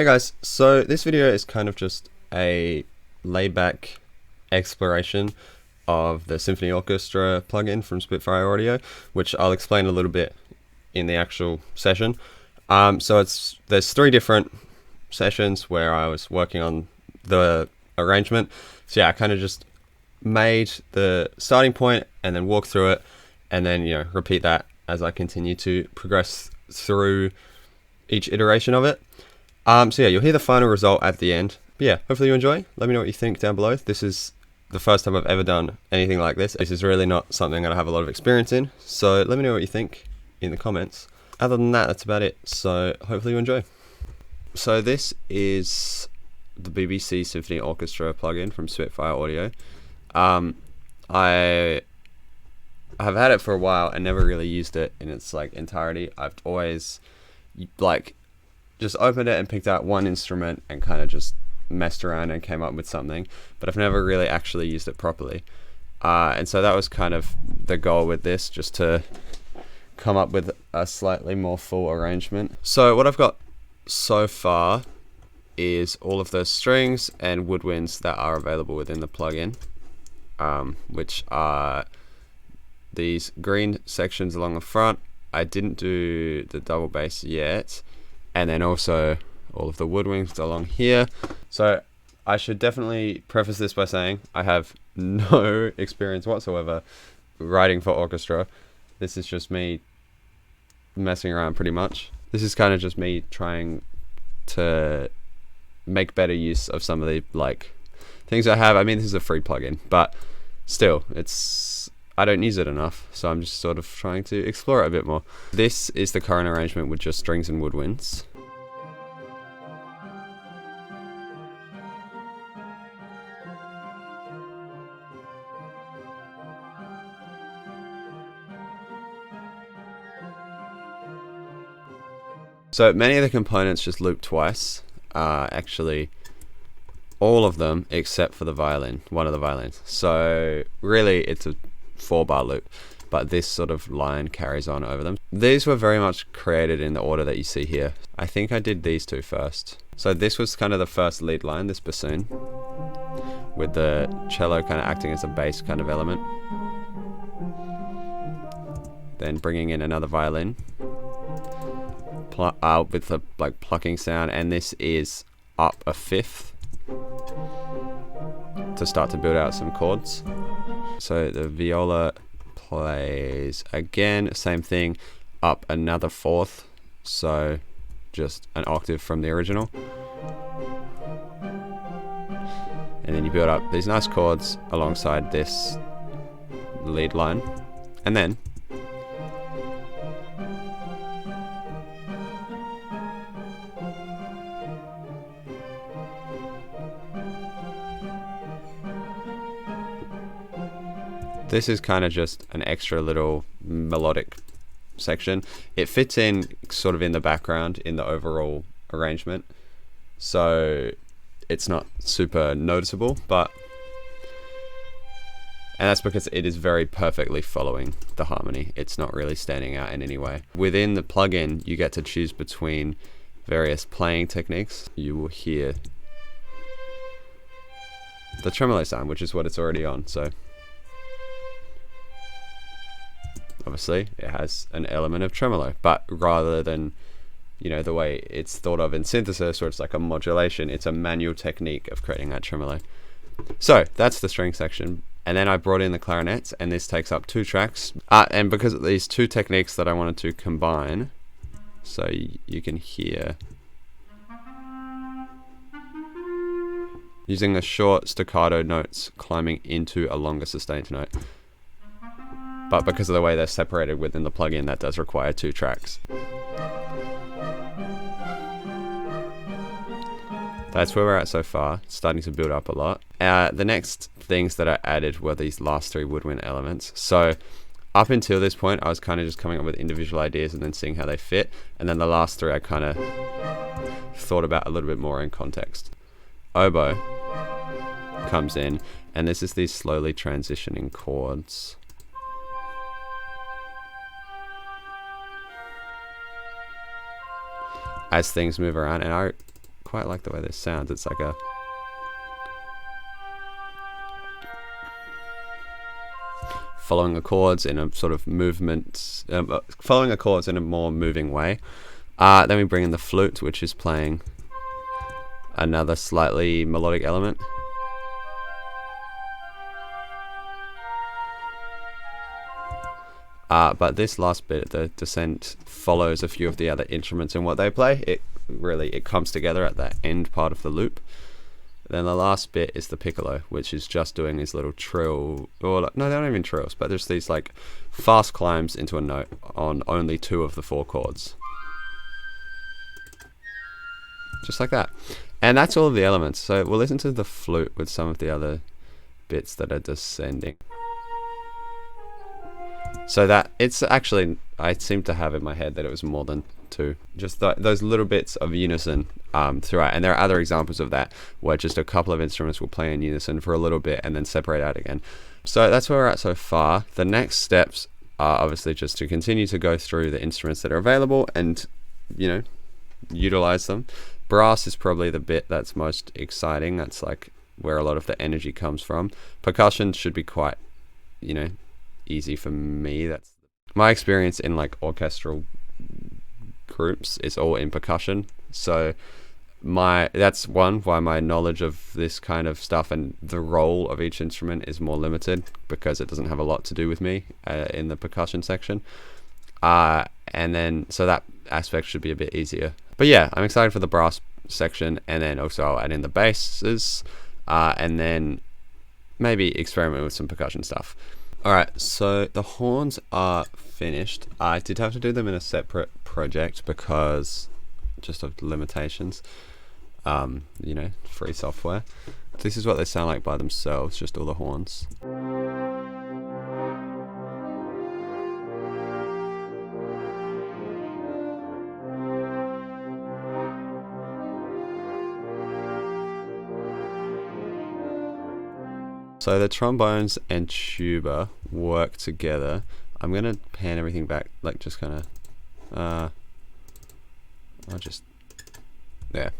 Hey guys, so this video is kind of just a laid back exploration of the Symphony Orchestra plugin from Spitfire Audio, which I'll explain a little bit in the actual session. There's three different sessions where I was working on the arrangement. So yeah, I kind of just made the starting point and then walk through it and then, repeat that as I continue to progress through each iteration of it. So yeah, you'll hear the final result at the end. But yeah, hopefully you enjoy. Let me know what you think down below. This is the first time I've ever done anything like this. This is really not something that I have a lot of experience in. So let me know what you think in the comments. Other than that, that's about it. So hopefully you enjoy. So this is the BBC Symphony Orchestra plugin from Spitfire Audio. I have had it for a while and never really used it in its entirety. I've always just opened it and picked out one instrument and kind of just messed around and came up with something, but I've never really actually used it properly. And so that was kind of the goal with this, just to come up with a slightly more full arrangement. So what I've got so far is all of the strings and woodwinds that are available within the plugin, which are these green sections along the front. I didn't do the double bass yet, and then also all of the woodwinds along here. So I should definitely preface this by saying I have no experience whatsoever writing for orchestra. This is just me messing around pretty much. This is kind of just me trying to make better use of some of the things I have. I mean, this is a free plugin, but still, I don't use it enough, so I'm just sort of trying to explore it a bit more. This is the current arrangement with just strings and woodwinds. So many of the components just loop twice. Actually, all of them except for the violin, one of the violins. So really, it's a 4-bar loop, but this sort of line carries on over them. These were very much created in the order that you see here. I think I did these two first. So this was kind of the first lead line, this bassoon, with the cello kind of acting as a bass kind of element. Then bringing in another violin with the plucking sound, and this is up a fifth to start to build out some chords. So the viola plays again, same thing, up another fourth, so just an octave from the original. And then you build up these nice chords alongside this lead line. And then this is kind of just an extra little melodic section. It fits in sort of in the background in the overall arrangement, so it's not super noticeable, and that's because it is very perfectly following the harmony. It's not really standing out in any way. Within the plugin, you get to choose between various playing techniques. You will hear the tremolo sound, which is what it's already on. So obviously it has an element of tremolo, but rather than the way it's thought of in synthesis, where it's like a modulation, it's a manual technique of creating that tremolo. So that's the string section, and then I brought in the clarinets, and this takes up 2 tracks, and because of these 2 techniques that I wanted to combine, so you can hear using the short staccato notes climbing into a longer sustained note. But because of the way they're separated within the plugin, that does require 2 tracks. That's where we're at so far. It's starting to build up a lot. The next things that I added were these last 3 woodwind elements. So up until this point, I was kind of just coming up with individual ideas and then seeing how they fit. And then the last 3 I kind of thought about a little bit more in context. Oboe comes in, and this is these slowly transitioning chords. as things move around, and I quite like the way this sounds. It's like a... following the chords in a sort of movement, following the chords in a more moving way. Then we bring in the flute, which is playing another slightly melodic element. But this last bit, the descent, follows a few of the other instruments in what they play. It comes together at that end part of the loop. Then the last bit is the piccolo, which is just doing these little trill, or no, they're not even trills, but there's these like fast climbs into a note on only 2 of the 4 chords. Just like that. And that's all of the elements. So we'll listen to the flute with some of the other bits that are descending. So that, it's actually, I seem to have in my head that it was more than 2. Just those little bits of unison throughout. And there are other examples of that where just a couple of instruments will play in unison for a little bit and then separate out again. So that's where we're at so far. The next steps are obviously just to continue to go through the instruments that are available and, you know, utilize them. Brass is probably the bit that's most exciting. That's like where a lot of the energy comes from. Percussion should be quite, you know, easy for me. That's my experience in like orchestral groups is all in percussion. So that's why my knowledge of this kind of stuff and the role of each instrument is more limited, because it doesn't have a lot to do with me in the percussion section. And then so that aspect should be a bit easier. But yeah, I'm excited for the brass section, and then also I'll add in the basses, and then maybe experiment with some percussion stuff. Alright, so the horns are finished. I did have to do them in a separate project because just of limitations. You know, free software. This is what they sound like by themselves, just all the horns. So the trombones and tuba work together. I'm gonna pan everything back, like just kind of, there.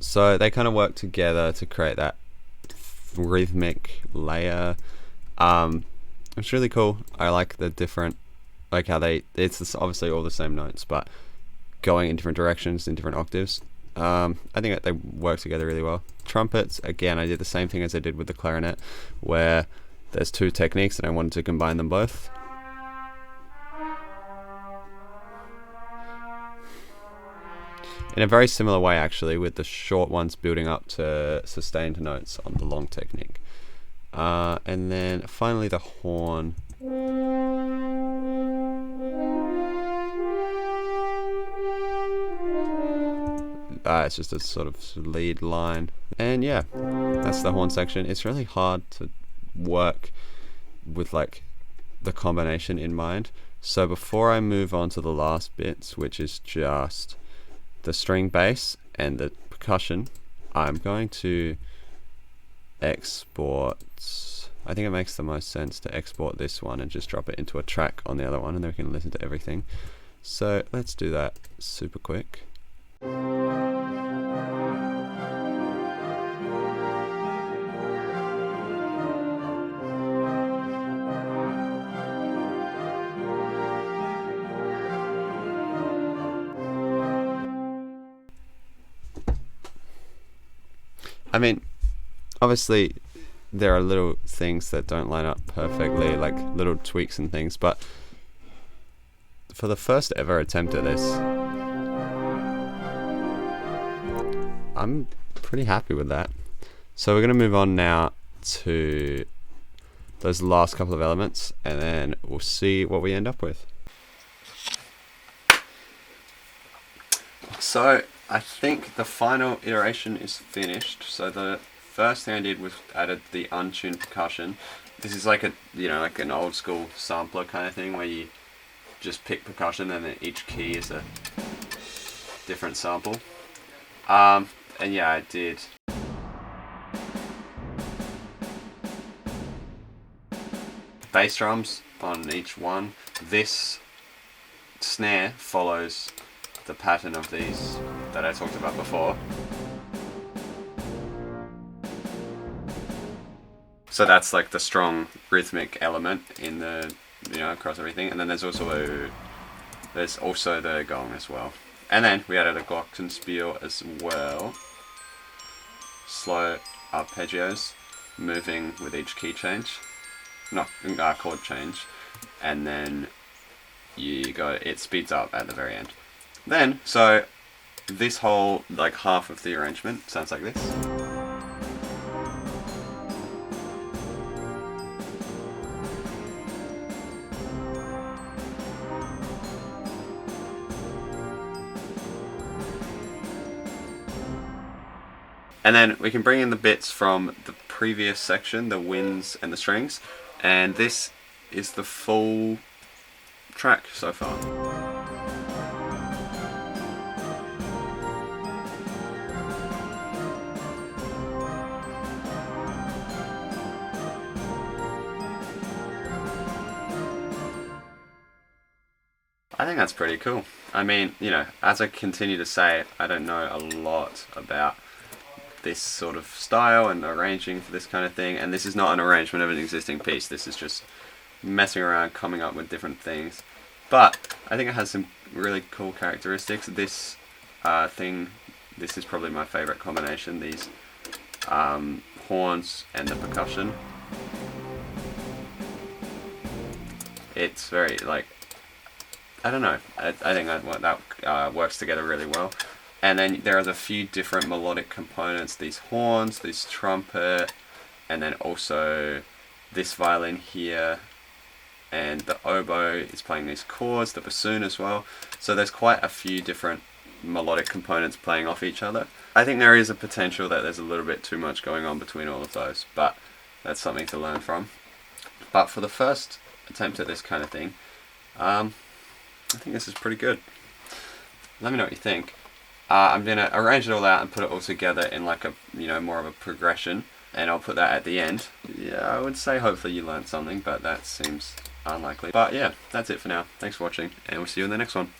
So they kind of work together to create that rhythmic layer. It's really cool. I like the different, like how it's obviously all the same notes, but going in different directions in different octaves. I think that they work together really well. Trumpets, again, I did the same thing as I did with the clarinet, where there's 2 techniques and I wanted to combine them both. In a very similar way, actually, with the short ones building up to sustained notes on the long technique. And then finally the horn. It's just a sort of lead line. And yeah, that's the horn section. It's really hard to work with like the combination in mind. So before I move on to the last bits, which is just the string bass and the percussion, I'm going to export. I think it makes the most sense to export this one and just drop it into a track on the other one, and then we can listen to everything. So let's do that super quick. I mean, obviously there are little things that don't line up perfectly, like little tweaks and things, but for the first ever attempt at this, I'm pretty happy with that. So we're going to move on now to those last couple of elements, and then we'll see what we end up with. So I think the final iteration is finished. So the first thing I did was added the untuned percussion. This is like like an old school sampler kind of thing where you just pick percussion and then each key is a different sample. I And yeah, I did bass drums on each one. This snare follows the pattern of these that I talked about before. So that's like the strong rhythmic element in the, across everything. And then there's also the gong as well. And then we added a glockenspiel as well. Slow arpeggios, moving with each key change, not chord change, and then it speeds up at the very end. Then, so this whole like half of the arrangement sounds like this. And then we can bring in the bits from the previous section, the winds and the strings, and this is the full track so far. I think that's pretty cool. I mean, as I continue to say, I don't know a lot about this sort of style and arranging for this kind of thing, and this is not an arrangement of an existing piece. This is just messing around, coming up with different things. But I think it has some really cool characteristics. This this is probably my favorite combination, these horns and the percussion. It's very, like, I don't know, I think that works together really well. And then there are a few different melodic components, these horns, this trumpet, and then also this violin here, and the oboe is playing these chords, the bassoon as well. So there's quite a few different melodic components playing off each other. I think there is a potential that there's a little bit too much going on between all of those, but that's something to learn from. But for the first attempt at this kind of thing, I think this is pretty good. Let me know what you think. I'm going to arrange it all out and put it all together in like a, more of a progression, and I'll put that at the end. Yeah, I would say hopefully you learned something, but that seems unlikely. But yeah, that's it for now. Thanks for watching, and we'll see you in the next one.